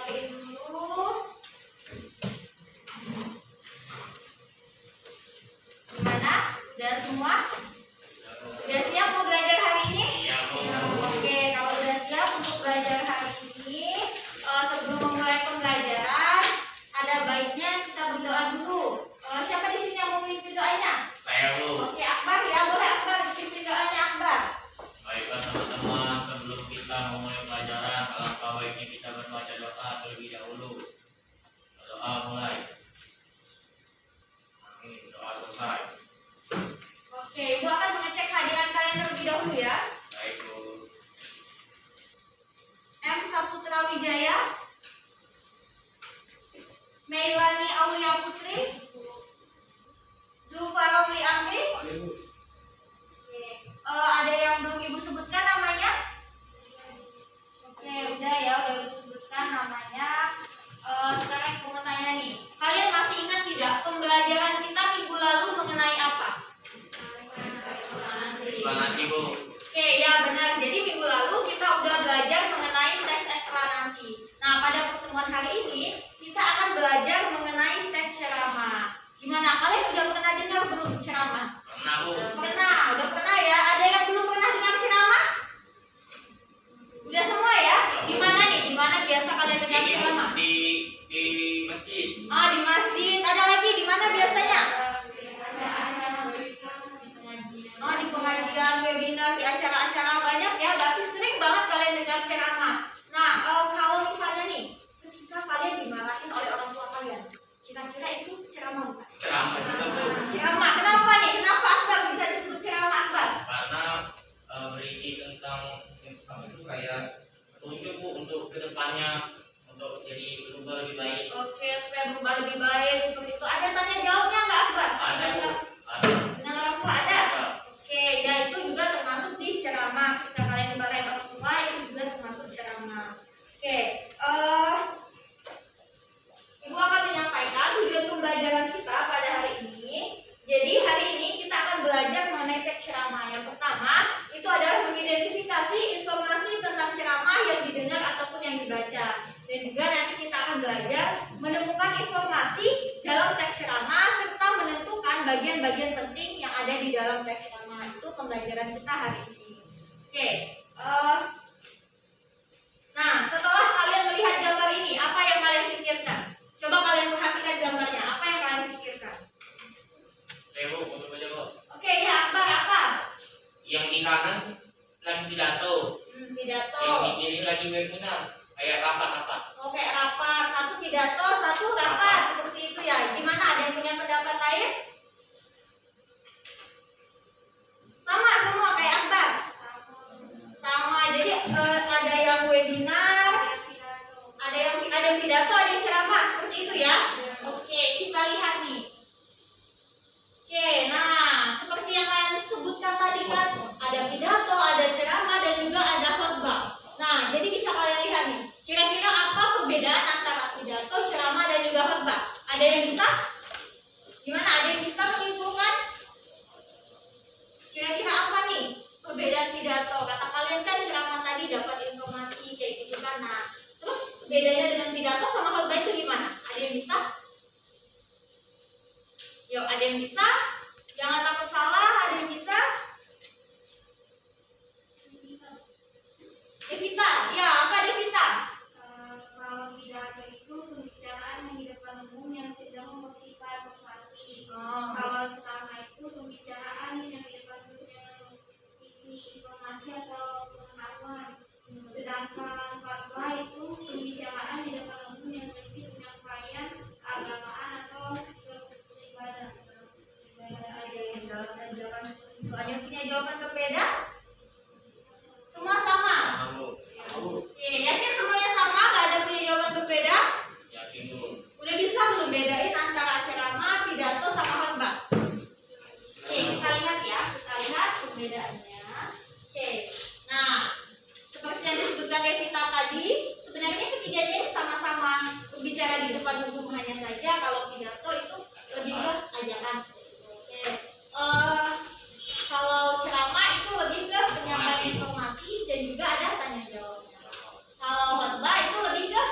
rapiin dulu. Gimana? Udah semua? Udah siap mau belajar hari ini? Iya, Bu. Oke, kalau udah siap untuk belajar hari ini, sebelum memulai pembelajaran, ada baiknya kita berdoa dulu. Siapa di sini yang mau memimpin doanya? Saya, Bu. Oke, Akbar ya, boleh Akbar pimpin doanya Akbar. Baiklah teman-teman, sebelum kita memulai pelajaran, alangkah baiknya kita membaca doa terlebih dahulu. Doa mulai. Amin. Doa selesai. Oke, Ibu akan mengecek hadiran kalian terlebih dahulu ya. Baik, Bu. M. Saputra Wijaya, Meilani Aulia Putri, Zulfaromli Amri. Ada yang belum Ibu sebutkan namanya? Oke, udah ya, udah Ibu sebutkan namanya. Sekarang aku mau tanya nih, kalian masih ingat tidak pembelajaran kita minggu lalu mengenai apa? Eksplanasi, Bu. Oke, ya benar. Jadi minggu lalu kita udah belajar mengenai teks eksplanasi. Nah, pada pertemuan hari ini kita akan belajar mengenai teks ceramah. Gimana? Kalian udah pernah dengar belum ceramah? Pernah, Bu. Udah pernah ya. Ada yang belum pernah dengar ceramah? Udah semua ya? Di mana nih? Di mana biasa kalian dengar ceramah? Di masjid. Di masjid. Ada lagi di mana biasanya? Di pengajian, webinar, di acara-acara banyak ya. Berarti sering banget kalian dengar ceramah. Nah, kalau misalnya nih, ketika kalian dimarahin oleh orang tua kalian, kira-kira itu ceramah bukan? Ceramah juga, Bu. Ceramah. Kenapa nih? Kenapa Akbar bisa disebut ceramah Akbar? Karena berisi tentang apa itu kayak petunjuk, Bu, untuk kedepannya untuk jadi berubah lebih baik. Oke, supaya berubah lebih baik seperti itu. Ada tanya jawabnya nggak Akbar? Ada, Bu. Ada. Benar orang tua ada? Oke, ya itu juga termasuk di ceramah. Ketika kalian dimarahin orang tua itu juga termasuk ceramah. Oke, Ibu akan menyampaikan tujuan pembelajaran kita pada hari ini. Jadi hari ini kita akan belajar mengenai teks ceramah. Yang pertama itu adalah mengidentifikasi informasi tentang ceramah yang didengar ataupun yang dibaca. Dan juga nanti kita akan belajar menemukan informasi dalam teks ceramah serta menentukan bagian-bagian penting yang ada di dalam teks ceramah. Itu pembelajaran kita hari ini. Oke, nah setelah kalian melihat gambar ini, apa yang kalian pikirkan? Coba kalian perhatikan gambarnya, apa yang kalian pikirkan? Bu, untuk baca, Bu. Oke, ya Akbar, apa? Yang di kanan lagi pidato. Pidato. Yang di kiri lagi webinar. Kayak rapat-rapat. Oke, rapat. Satu pidato, satu rapat. Seperti itu ya. Gimana? Ada yang punya pendapat lain? Sama semua kayak Akbar? Sama. Jadi ada yang webinar, ada yang pidato, ada yang ceramah. Seperti itu ya. Oke, kita lihat nih. Oke, nah seperti yang kalian sebutkan tadi kan, ada pidato, ada ceramah, dan juga ada khotbah. Nah, jadi bisa kalian lihat nih, kira-kira apa perbedaan antara pidato, ceramah, dan juga khotbah? Ada yang bisa? Gimana? Ada yang bisa menyimpulkan? Kira-kira apa nih perbedaan pidato? Kata kalian kan ceramah tadi dapat informasi kayak gitu kan. Nah, terus bedanya dengan pidato sama khotbah itu gimana? Ada yang bisa? Yuk, ada yang bisa? Jangan takut salah, ada yang bisa? Devita, ya apa Devita? Kalau pidato itu pembicaraan yang di depan umum yang sedang bersifat persuasi. Kalau ceramah itu pembicaraan yang di depan umum yang isi informasi atau pengetahuan. Sedangkan khotbah itu pembicaraan di depan umum yang berisi penyampaian keagamaan atau beribadah. Ada yang punya jawaban berbeda? Semua sama? Oke, yakin semuanya sama? Gak ada punya jawaban berbeda? Yakin, Bu. Udah bisa belum bedain antara ceramah, pidato, sama khotbah? Oke, kita lihat ya, kita lihat perbedaannya. Oke, nah seperti yang disebutkan Devita tadi, sebenarnya ketiganya ini sama-sama berbicara di depan umum, hanya saja kalau pidato itu lebih ke ajaran. Oke, kalau ceramah itu lebih ke penyampaian informasi dan juga ada tanya jawabnya. Kalau khotbah itu lebih ke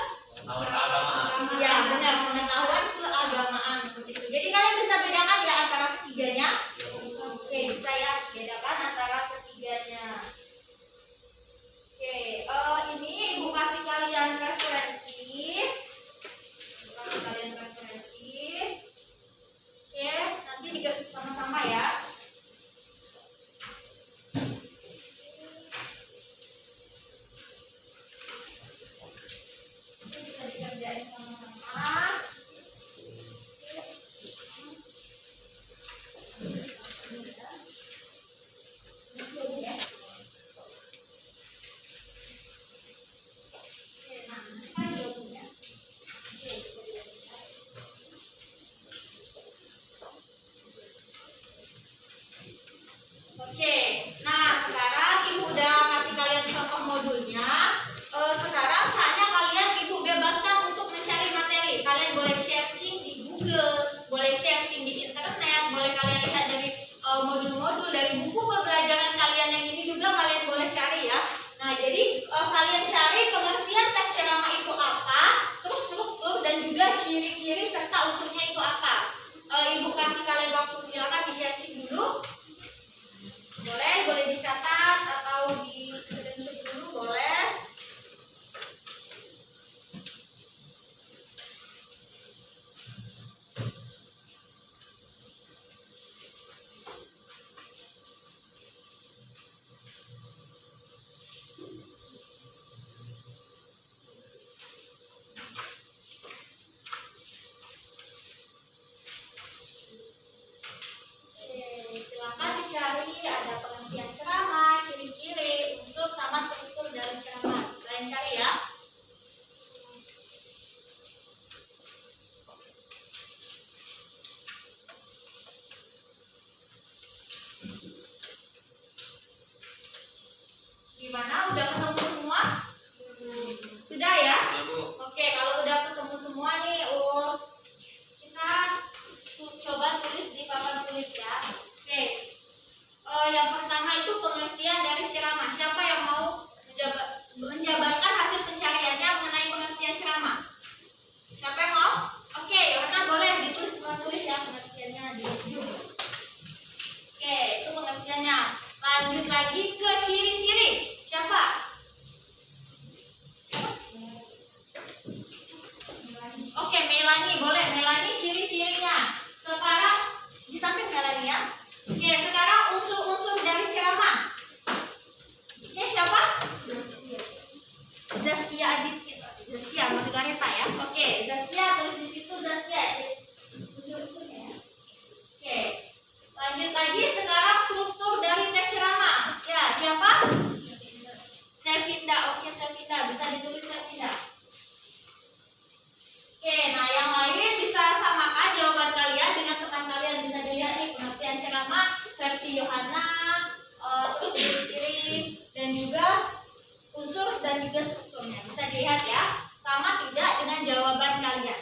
Kerjain sama-sama. Oke, nah sekarang ibu udah kasih kalian contoh modulnya. Sekarang saatnya kalian ibu bebaskan untuk mencari materi. Kalian boleh searching di Google, boleh searching di internet, boleh kalian lihat dari modul-modul dari buku pembelajaran kalian yang ini juga kalian boleh cari ya. Nah, jadi kalian cari pengertian teks ceramah itu apa, terus struktur dan juga ciri-ciri serta unsurnya itu apa. Ibu kasih kalian waktu, silakan di searching dulu. Boleh dicatat atau di screenshot dulu boleh. Silakan dicari, ada pengertian ceramah, ciri-ciri, unsur sama struktur dari ceramah. Kalian cari ya. Gimana? Udah ketemu semua? Sudah ya? Ya, Bu. Oke, kalau udah ketemu semua nih, kita coba tulis di papan tulis ya. Oke. Yang pertama itu pengertian dari ceramah. Siapa yang mau menjabarkan hasil pencariannya mengenai pengertian ceramah? Siapa yang mau? Oke, Yohana boleh tulis ya pengertiannya di ujung. Oke, itu pengertiannya. Lanjut lagi ke ciri-ciri. Siapa? Oke, Melani boleh. Melani ciri-cirinya. Sekarang di samping Melani ya. Oke, sekarang unsur-unsur dari ceramah. Oke, siapa? Zaskia Aditya. Zaskia Margareta ya. Oke, Zaskia tulis di situ Zaskia. Unsur-unsurnya ya. Oke. Lanjut lagi sekarang struktur dari teks ceramah. Ya, siapa? Sevinda. Oke, Sevinda bisa ditulis Sevinda. Oke, nah yang lain bisa samakan jawaban kalian dengan teman kalian. Bisa dilihat nih pengertian ceramah versi Yohana, terus ciri-ciri dan juga unsur dan juga strukturnya. Bisa dilihat ya, sama tidak dengan jawaban kalian.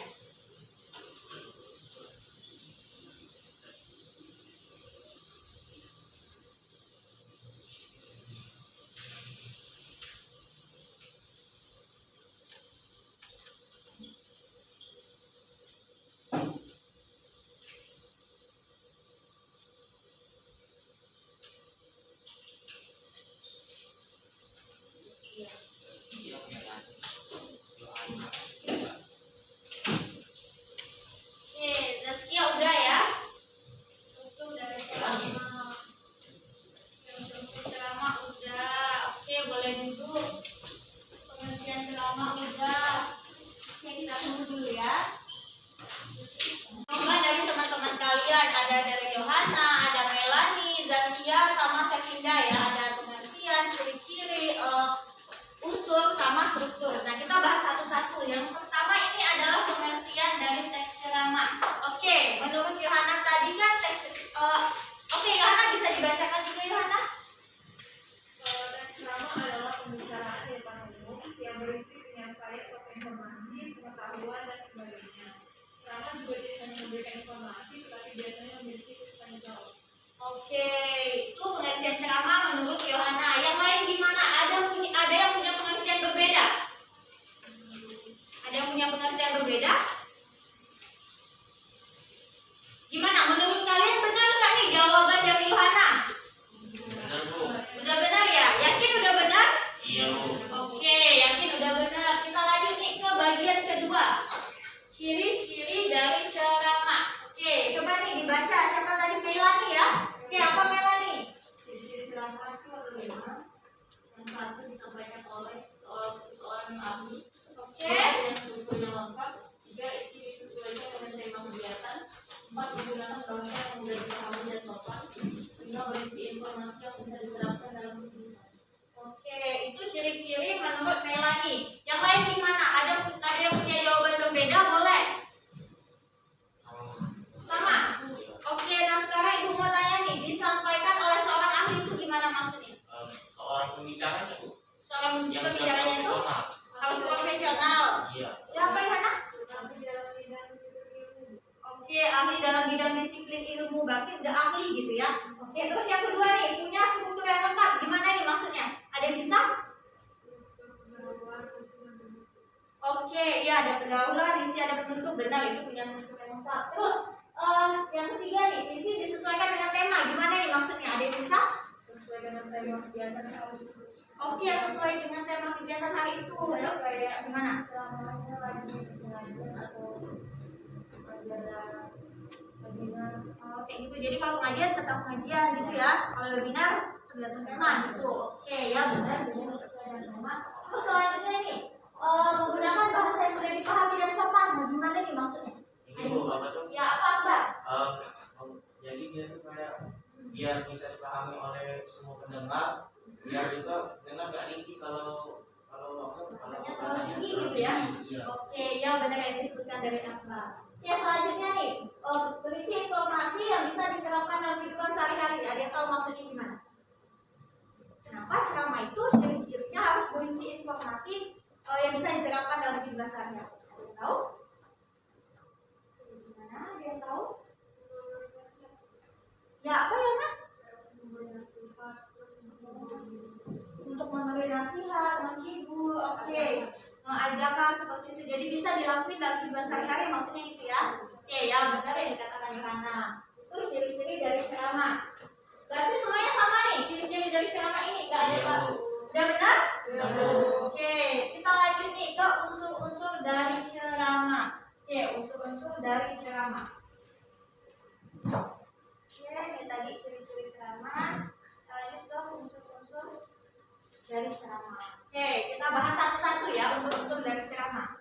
Oke, Zaskia udah ya. Struktur dari ceramah. Struktur ceramah udah. Oke, boleh duduk. Pengertian ceramah udah. Oke, kita tunggu dulu ya. Coba dari teman-teman kalian ada dari Yohana, ada Melani, Zaskia, sama Sevinda ya. Ada pengertian, ciri-ciri, unsur sama struktur. Nah, kita bahas satu-satu. Yang pertama ini adalah pengertian dari teks ceramah. Oke, menurut Yohana tadi kan teks oke, Yohana bisa dibacakan juga Yohana? Teks ceramah adalah pembicaraan di depan umum yang berisi penyampaian suatu informasi, pengetahuan, dan sebagainya. Ceramah juga tidak hanya memberikan informasi, tetapi biasanya memiliki sisi tanya jawab. Oke, itu pengertian ceramah menurut Yohana. Yang lain gimana? Ada yang punya pengertian berbeda? Ada yang punya pengertian berbeda? Gimana? Menurut kalian benar nggak nih jawaban dari Yohana? Benar, Bu. Udah benar ya? Yakin udah benar? Iya, Bu. Oke, yakin udah benar. Kita lanjut nih ke bagian kedua. Ciri-ciri dari ceramah. Oke, coba nih dibaca. Siapa tadi? Melani ya? Oke, apa Melani? Ciri-ciri ceramah itu adalah yang satu disampaikan oleh seorang ahli, Oke. yang strukturnya lengkap, berarti udah ahli gitu ya. Oke, terus yang kedua nih, punya struktur yang lengkap. Gimana nih maksudnya? Ada yang bisa? Oke, ya ada pendahuluan, isi, ada penutup, benar itu punya struktur yang lengkap. Terus yang ketiga nih, isi disesuaikan dengan tema. Gimana nih maksudnya? Ada yang bisa? Sesuai dengan tema kegiatan hari itu. Oke, sesuai dengan tema kegiatan hari itu. Ayo, kayak gimana? Selamanya lagi pengajian atau webinar. Oke gitu. Jadi kalau pengajian tetap pengajian gitu ya. Kalau webinar tergantung tema gitu. Oke ya benar. Jadi sesuai dengan tema. Terus selanjutnya nih menggunakan bahasa yang mudah dipahami dan sopan. Bagaimana nih maksudnya? Ini Bu, apa tuh? Ya apa Mbak? Jadi dia tuh kayak biar bisa dipahami oleh semua pendengar, biar juga dengar gak risih kalau bahasanya Tinggi gitu ya. Iya. Oke ya benar yang disebutkan dari Mbak. Ya selanjutnya nih berisi informasi yang bisa diterapkan dalam kehidupan sehari-hari. Ada yang tahu maksudnya gimana? Kenapa ceramah itu ciri-cirinya harus berisi informasi yang bisa diterapkan dalam kehidupan sehari-hari? Ada yang tahu? Gimana? Ada yang tahu? Ya apa ya Nak? Untuk memberi nasihat, menghibur, oke, mengajarkan seperti itu. Jadi bisa dilakukan dalam kehidupan sehari-hari, maksudnya gitu ya. Oke ya benar yang dikatakan Yohana. Itu ciri-ciri dari ceramah. Berarti semuanya sama nih, ciri-ciri dari ceramah ini nggak ada yang baru. Udah benar? Oke, kita lanjut nih ke unsur-unsur dari ceramah. Oke, unsur-unsur dari ceramah. Oke, ini tadi ciri-ciri ceramah. Kita lanjut ke unsur-unsur dari ceramah. Oke, kita bahas satu-satu ya unsur-unsur dari ceramah.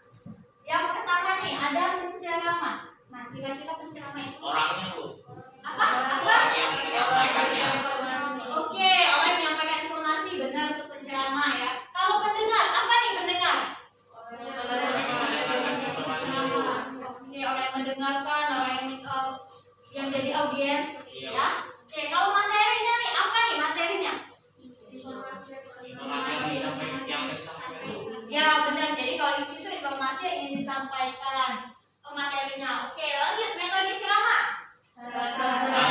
Yang pertama nih ada penceramah. Nah, kira-kira penceramah itu Orangnya Bu. apa? Orang yang menyampaikannya. Oke, orang yang menyampaikan informasi benar untuk penceramah ya. Kalau pendengar, apa nih pendengar? Oke, orang yang mendengarkan, orang yang jadi audiens seperti itu ya. Oke, kalau materinya nih apa nih materinya? Informasi yang disampaikan Bu. Ya benar. Jadi kalau isi itu informasi yang ingin disampaikan materinya. Oke, lanjut metode ceramah. Cara-cara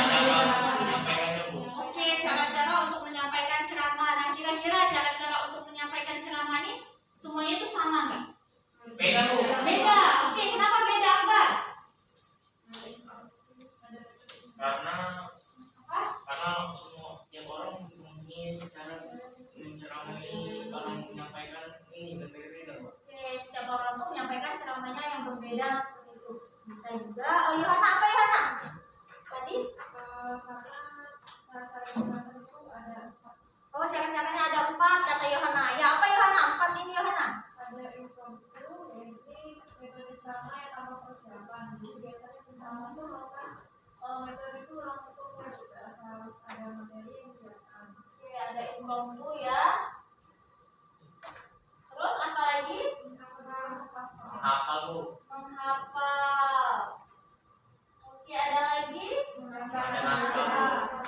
menyampaikannya Bu. Oke, cara-cara untuk menyampaikan ceramah. Nah, kira-kira cara-cara untuk menyampaikan ceramah nih semuanya itu sama nggak? Beda Bu. Beda. Oke, kenapa beda Akbar? Karena semua tiap orang mungkin cara menceramai orang menyampaikan ini berbeda-beda Bu. Oke, setiap orang tuh menyampaikan ceramahnya yang berbeda seperti itu. Bisa juga. Oh, Yohana apa Yohana? Tadi? Karena cara-cara pengajian itu ada Oh, cara-caranya ada 4 kata Yohana. Ya apa Yohana? 4 ini Yohana. ada impromptu, yaitu metode ceramah yang tanpa persiapan. Jadi biasanya penceramah itu melakukan metode itu langsung gitu, asal ada materi yang disiapkan. Oke, ada impromptu ya. Terus apa lagi? Hafal Bu. Menghafal. Oke, ada lagi? Membaca Ada naskah.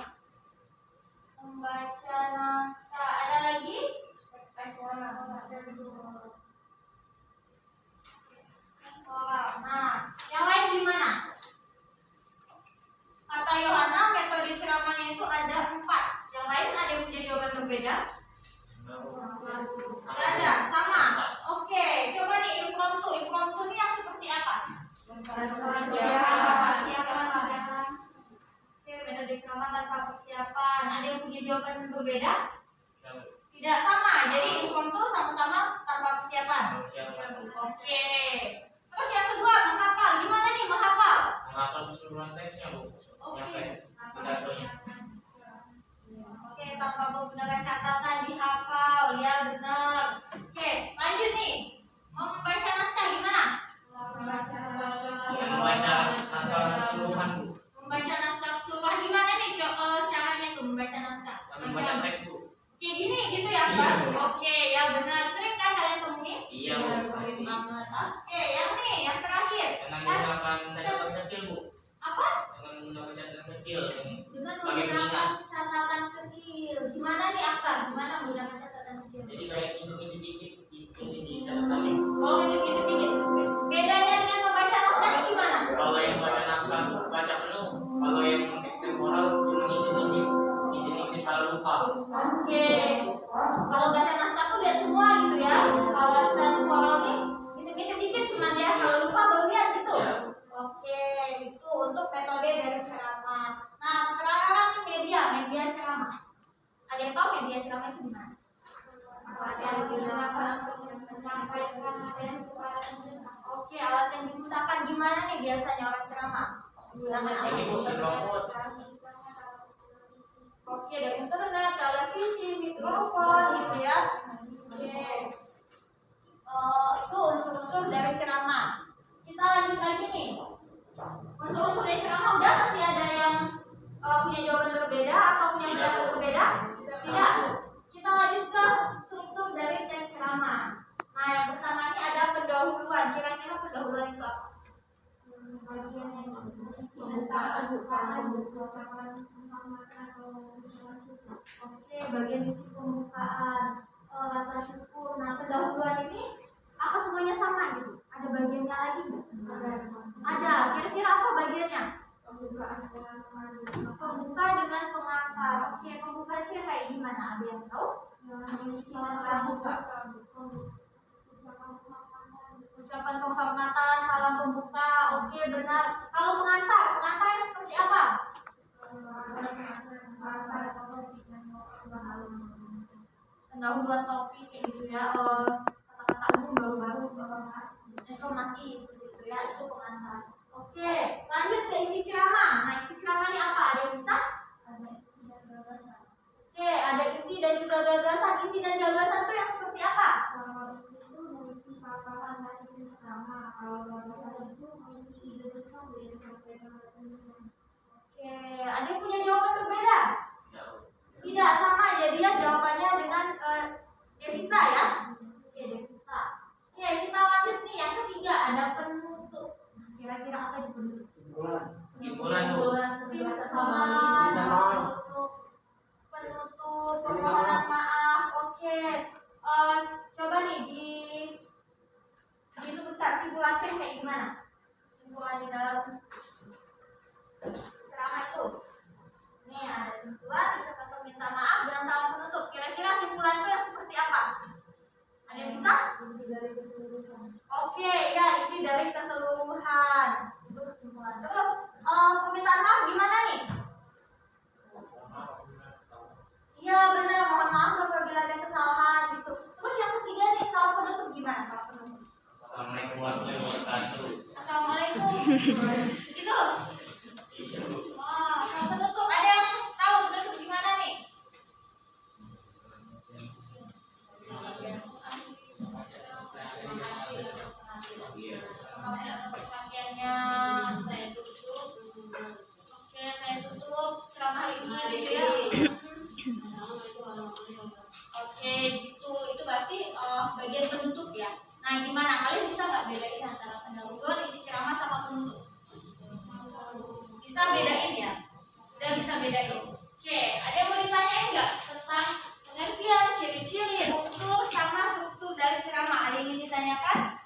Membaca naskah. Ada lagi? Nah, yang lain gimana? Kata Yohana, metode ceramahnya itu ada 4. Yang lain ada yang punya jawaban berbeda? Tidak ada, sama. Oke, coba nih impromptu. Impromptu ini yang seperti apa? Oke, metode ceramah tanpa persiapan. Ada yang punya jawaban berbeda? Tidak, sama. Jadi impromptu sama-sama tanpa persiapan. Oke. Terus yang kedua, menghafal. Gimana nih menghafal? Menghafal keseluruhan teksnya Bu. Nyampe pidatonya. Oke, tanpa menggunakan catatan dihafal. Ya, benar. Oke, lanjut nih. Membaca naskah gimana? Membaca naskah keseluruhan Bu. Membaca naskah keseluruhan gimana nih caranya itu membaca naskah? Membaca teks Bu. Kayak gini gitu ya, Pak? Oke, ya benar. Sering kan kalian temui? Iya Bu. Sering banget. Oke, yang nih, yang terakhir. Dengan menggunakan catatan kecil Bu. Apa? Dengan menggunakan catatan kecil. Dengan Bagi menggunakan catatan kecil. Gimana nih, Akbar? Gimana menggunakan catatan kecil? Jadi kayak ini dikit di catatan nih. Oh, gitu dikit. Bedanya dengan membaca naskah ini gimana? Kalau yang baca naskah baca penuh, kalau yang teksnya gimana nih biasanya orang ceramah? Menggunakan apa? Ini kursi robot. Oke, ada internet, televisi, mikrofon gitu ya. Oke. Itu unsur-unsur dari ceramah. Kita lanjut lagi nih. Unsur-unsur dari ceramah udah masih ada yang punya jawaban berbeda atau punya pendapat berbeda? Tidak. Kita lanjut ke struktur dari teks ceramah. Nah, yang pertama ini ada pendahuluan. Kira-kira pendahuluan itu apa? Oke, bagian isi pembukaan, rasa syukur. Nah, pendahuluan ini apa semuanya sama gitu? Ada bagiannya lagi nggak? Ada. Kira-kira apa bagiannya? Pembuka dengan pengantar. Oke, pembuka itu kayak gimana? Ada yang tahu? Ucapan penghormatan, salam pembuka. Oke, benar. Kalau pengantarnya seperti apa? Pendahuluan topik kayak gitu ya. Kata-kata umum baru-baru informasi seperti itu ya, itu pengantar. Oke, lanjut ke isi ceramah. Nah, isi ceramah ini apa? Ada yang bisa? Oke, ada inti dan juga gagasan. Inti dan gagasan itu yang seperti apa? Oke, ada yang punya jawaban berbeda? Tidak, sama aja dia jawabannya dengan Devita ya. Oke, Devita. Oke, kita lanjut nih yang ketiga, ada penutup. Kira-kira apa itu penutup? Simpulan Penutup, permohonan maaf. Oke, coba nih disebutkan simpulannya kayak gimana? Simpulan di dalam ceramah itu. Nih ada simpulan, ucapan minta maaf dan salam penutup. Kira-kira simpulan itu yang seperti apa? Ada yang bisa? Oke, ya ini dari keseluruhan. Itu simpulan. Terus permintaan maaf gimana nih? Iya benar, mohon maaf apabila ada kesalahan gitu. Terus yang ketiga nih, salam penutup gimana? Salam penutup. Assalamualaikum warahmatullahi wabarakatuh. Assalamualaikum. Gitu. Wah, salam penutup. Ada yang tahu penutup gimana nih? Perhatiannya saya tutup. Oke, saya tutup ceramah ini gitu ya. Oke, gitu. Itu berarti bagian penutup ya. Nah, gimana? Kalian bisa nggak bedain antara pendahuluan, isi ceramah sama penutup? Bisa bedain ya? Udah bisa bedain. Oke, ada yang mau ditanyain nggak tentang pengertian, ciri-ciri, unsur, sama struktur dari ceramah? Ada yang ingin ditanyakan?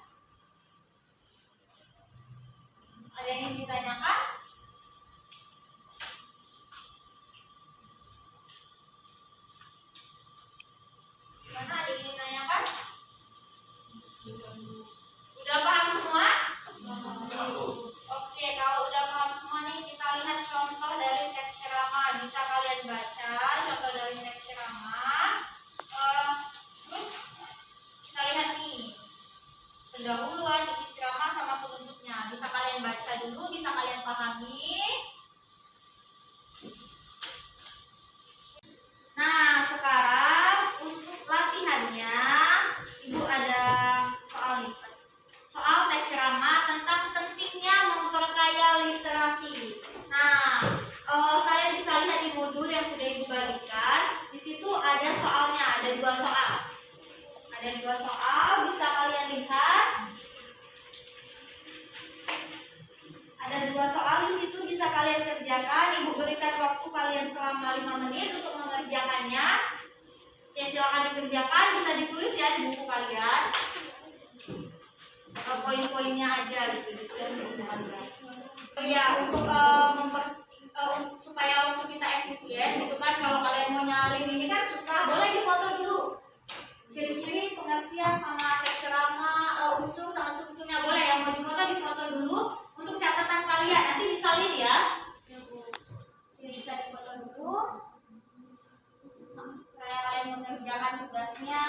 Ada yang ingin ditanyakan? Gimana? Ada yang ingin ditanyakan? Udah paham semua? Oke, kalau udah paham semua nih, kita lihat contoh dari teks ceramah. Bisa kalian baca contoh dari teks ceramah. Terus kita lihat nih pendahuluan, isi ceramah sama penutupnya. Bisa kalian baca dulu, bisa kalian pahami. Nah, sekarang untuk latihannya, Ibu ada soal nih. Soal teks ceramah tentang pentingnya memperkaya literasi. Nah, kalian bisa lihat di modul yang sudah Ibu bagikan. Di situ ada soalnya, ada 2 soal. Ada 2 soal, bisa kalian lihat. Ada 2 soal di situ bisa kalian kerjakan. Ibu berikan waktu kalian selama 5 menit untuk mengerjakannya. Ya, silakan dikerjakan, bisa ditulis ya di buku kalian. Atau poin-poinnya aja gitu di buku kalian. Ya, untuk supaya waktu kita efisien gitu kan, kalau kalian mau nyalin ini kan susah, boleh difoto dulu. Ciri-ciri, pengertian sama teks ceramah, unsur sama strukturnya boleh. Yang mau difoto dulu untuk catatan kalian, nanti disalin ya. Jadi bisa difoto dulu supaya kalian mengerjakan tugasnya.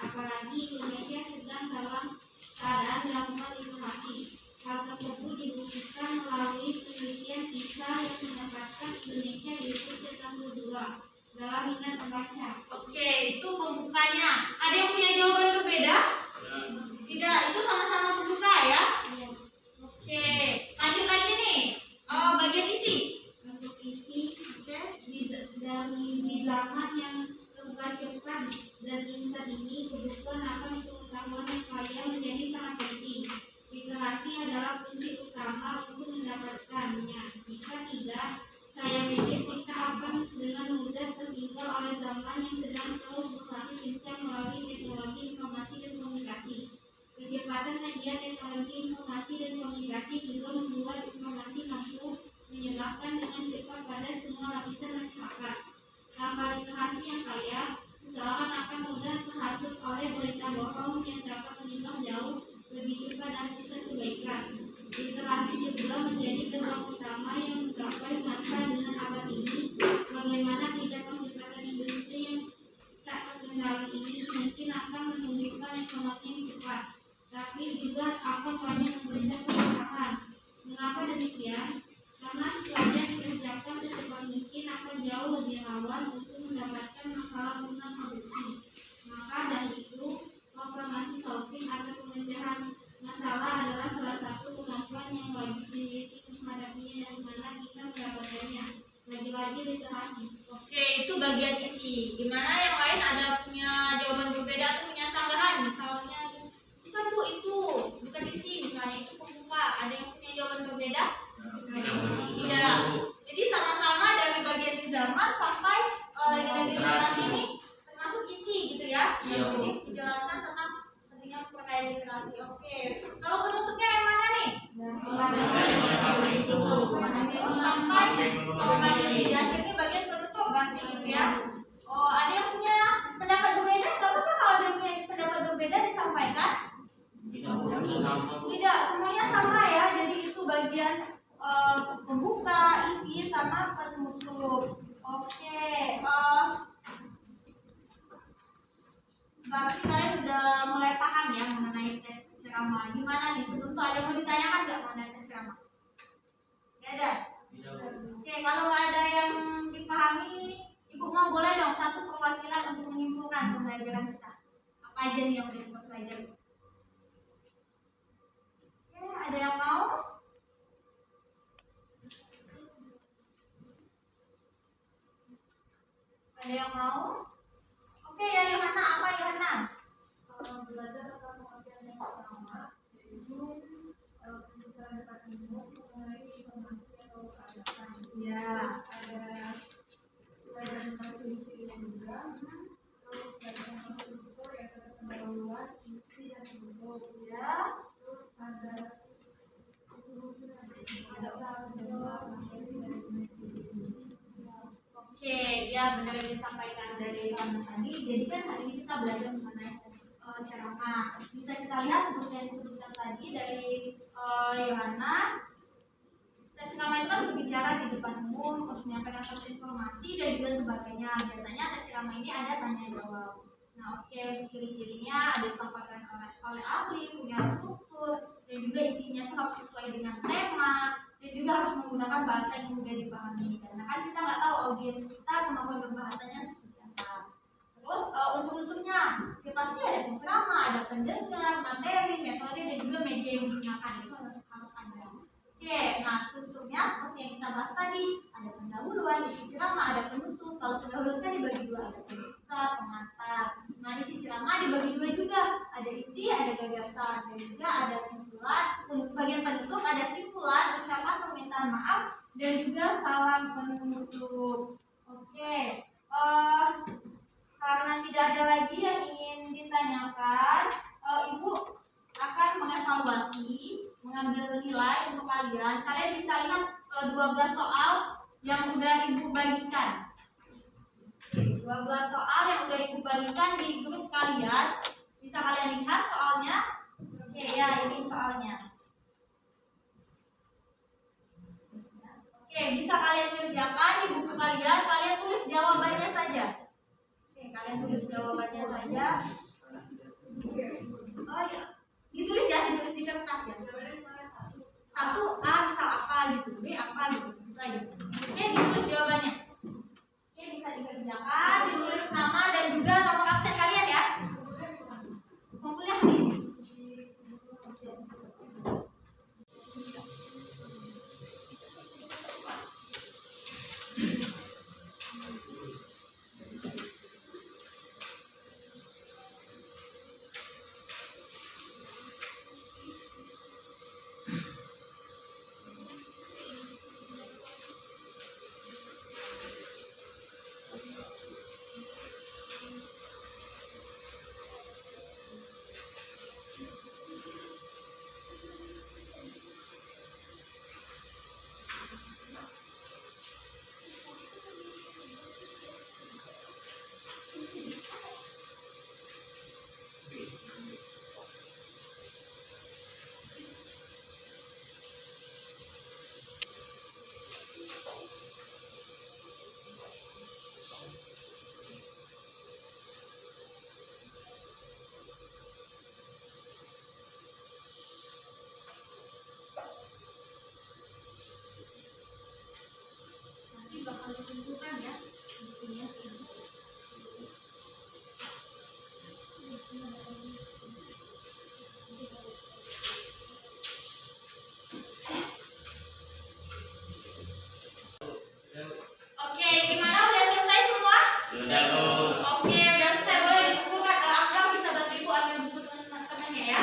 apalagi Indonesia sedang dalam keadaan dilakukan literasi. Hal tersebut dibuktikan melalui penelitian PISA yang mendapatkan Indonesia di urutan kedua dalam minat membaca. Oke, itu pembukanya. Ada yang punya jawaban berbeda? Tidak, itu sama-sama pembuka ya. Oke, lanjut lagi nih. Bagian isi. Untuk isi, di zaman yang serba cepat dan instan ini, kebutuhan akan pengetahuan yang kaya menjadi sangat penting. Literasi adalah kunci utama untuk mendapatkannya. Jika tidak, saya pikir kita akan dengan mudah tertinggal oleh zaman yang sedang terus berlari kencang melalui teknologi informasi dan komunikasi. Kecepatan media teknologi informasi dan komunikasi juga membuat informasi mampu menyebarkan dengan cepat pada semua lapisan masyarakat. Tanpa literasi yang kaya, seseorang akan mudah terhasut oleh berita bohong yang dapat menyebar jauh lebih cepat dan pesan kebaikan. Literasi juga menjadi gerbang utama yang menggapai masa dengan abad ini. Bagaimana tidak percepatan industri yang tak terkendali ini mungkin akan menumbuhkan ekonomi yang cepat, tapi juga akan banyak memberikan kesusahan. Mengapa demikian? Karena sesuatu yang dikerjakan secepat mungkin akan jauh lebih rawan untuk mendapatkan masalah guna produksi. Maka dari itu, proklamasi solving atau pemecahan masalah adalah salah satu kemampuan yang wajib dimiliki menghadapinya dan mana kita mendapatkannya. Lagi-lagi literasi. Oke, itu bagian isi. Gimana yang lain ada punya jawaban berbeda atau punya sanggahan? Misalnya, bukan tuh itu, bukan isi. Misalnya itu pembuka. Ada yang punya jawaban berbeda? Tidak. Jadi sama-sama dari bagian di zaman sampai lagi-lagi literasi ini termasuk isi gitu ya. Iya. Jadi dijelaskan tentang pentingnya terkait literasi. Oke. Kalau penutupnya yang mana nih? Sampai bagian akhirnya bagian penutup berarti gitu ya. Oh, ada yang punya pendapat berbeda? Gak apa-apa kalau ada yang punya pendapat berbeda disampaikan. Tidak, semuanya sama ya. Jadi itu bagian pembuka, isi, sama penutup. Oke, berarti kalian udah mulai paham ya mengenai tes ceramah. Gimana nih? Sebelum itu ada yang mau ditanyakan nggak mengenai tes ceramah? Nggak ada. Oke, kalau nggak ada yang dipahami, ibu mau boleh dong satu perwakilan untuk menyimpulkan pembelajaran kita. Apa aja nih yang udah kita pelajari? Oke, ada yang mau? Ada yang mau? Oke ya Yohana, apa Yohana? Belajar tentang pengertian yang sama, yaitu pembicaraan depan umum mengenai informasi atau keadaan. Ya. Ada belajar tentang ciri-cirinya juga, terus belajar tentang struktur yang ada pendahuluan, isi dan penutup. Ya. Terus ada cara mendengar materi dari Oke, ya benar yang disampaikan dari Yohana tadi. Jadi kan hari ini kita belajar mengenai ceramah. Bisa kita lihat seperti yang disebutkan tadi dari Yohana. Tes ceramah itu kan berbicara di depan umum untuk menyampaikan suatu informasi dan juga sebagainya. Biasanya tes ceramah ini ada tanya jawab. Nah, oke, ciri-cirinya ada disampaikan oleh ahli, punya struktur, dan juga isinya itu harus sesuai dengan tema, dan juga harus menggunakan bahasa yang mudah dipahami. Karena kan kita nggak tahu audiens kita kemampuan berbahasanya seperti apa. Terus unsur-unsurnya, ya pasti ada penceramah, ada pendengar, materi, metode, dan juga media yang digunakan. Itu harus ada. Oke, nah strukturnya seperti yang kita bahas tadi, ada pendahuluan, isi ceramah, ada penutup. Kalau pendahuluan kan dibagi dua, ada pembuka, pengantar. Nah, isi ceramah dibagi dua juga, ada inti, ada gagasan, dan juga ada simpulan. Untuk bagian penutup ada simpulan, ucapan permintaan maaf, dan juga salam penutup. Oke, karena tidak ada lagi yang ingin ditanyakan, Ibu akan mengevaluasi, mengambil nilai untuk kalian. Kalian bisa lihat 12 soal yang udah Ibu bagikan. 12 soal yang udah Ibu bagikan di grup kalian. Bisa kalian lihat soalnya. Oke ya, ini soalnya. Oke, bisa kalian kerjakan di buku kalian. Kalian tulis jawabannya saja. Oke, kalian tulis jawabannya saja. A tuh A misal apa gitu, B apa gitu, gitu aja. Oke, ditulis jawabannya. Oke, bisa dikerjakan, ditulis nama dan juga nomor absen kalian ya. Kumpulnya hari ini. Nanti bakal ditentukan ya. Buktinya. Oke, gimana? Udah selesai semua? Sudah Bu. Oke, udah selesai. Boleh dikumpulkan. Angga bisa bantu ibu ambil buku teman-temannya ya.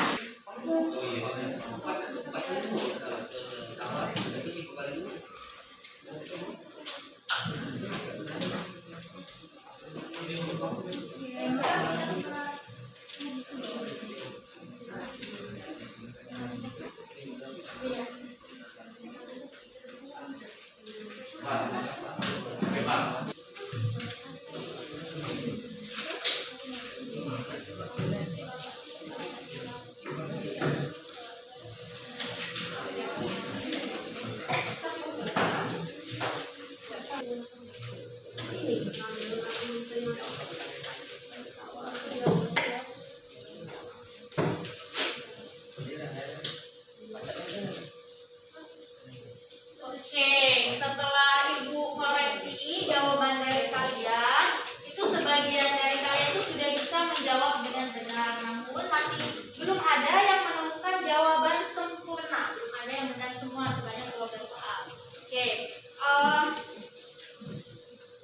Oke, setelah ibu koreksi jawaban dari kalian, itu sebagian dari kalian itu sudah bisa menjawab dengan benar, namun masih belum ada yang menemukan jawaban sempurna. Belum ada yang benar semua sebanyak 12 soal. Oke,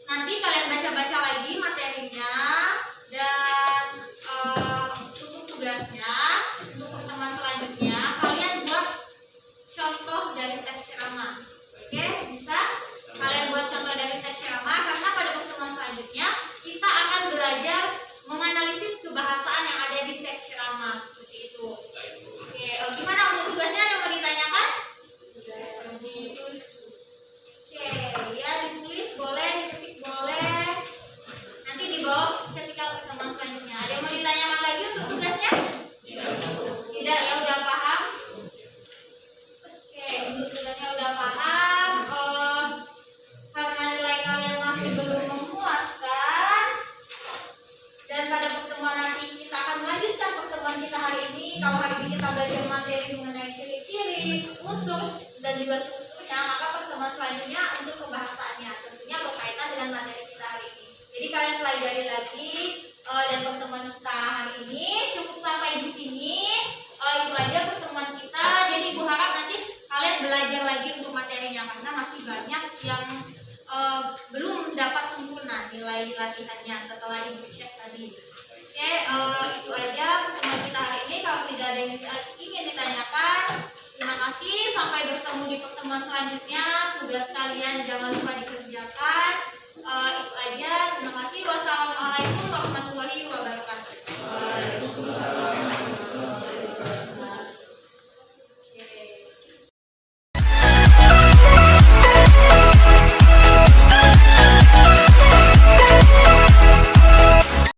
nanti kalian baca-baca lagi materinya dan untuk tugasnya untuk pertemuan selanjutnya kalian buat contoh dari teks ceramah. Oke, bisa? Kalian buat contoh dari teks ceramah karena pada pertemuan selanjutnya kita akan belajar menganalisis kebahasaan yang ada di teks ceramah seperti itu. Oke, gimana untuk tugasnya, ada yang mau ditanyakan? Oke, ya ditulis boleh, diketik boleh. Nanti dibawa ketika pertemuan selanjutnya. Ada yang mau ditanyakan lagi untuk tugasnya? Tidak, ya udah paham. Oke, untuk tugasnya udah paham. Karena nilai kalian masih belum memuaskan, dan pada pertemuan nanti kita akan melanjutkan pertemuan kita hari ini. Kalau hari ini kita belajar materi mengenai ciri-ciri, unsur, dan juga strukturnya, maka pertemuan selanjutnya untuk pembahasannya tentunya berkaitan dengan materi kita hari ini. Jadi kalian pelajari lagi, dan pertemuan kita hari ini cukup sampai di sini. Itu aja pertemuan kita. Jadi ibu harap nanti kalian belajar lagi untuk materinya karena masih banyak yang belum dapat sempurna nilai latihannya setelah ibu cek tadi. Oke, itu aja pertemuan kita hari ini. Kalau tidak ada yang ingin ditanyakan, terima kasih. Sampai bertemu di pertemuan selanjutnya. Tugas kalian jangan lupa dikerjakan. Itu aja. Terima kasih. Wassalamualaikum.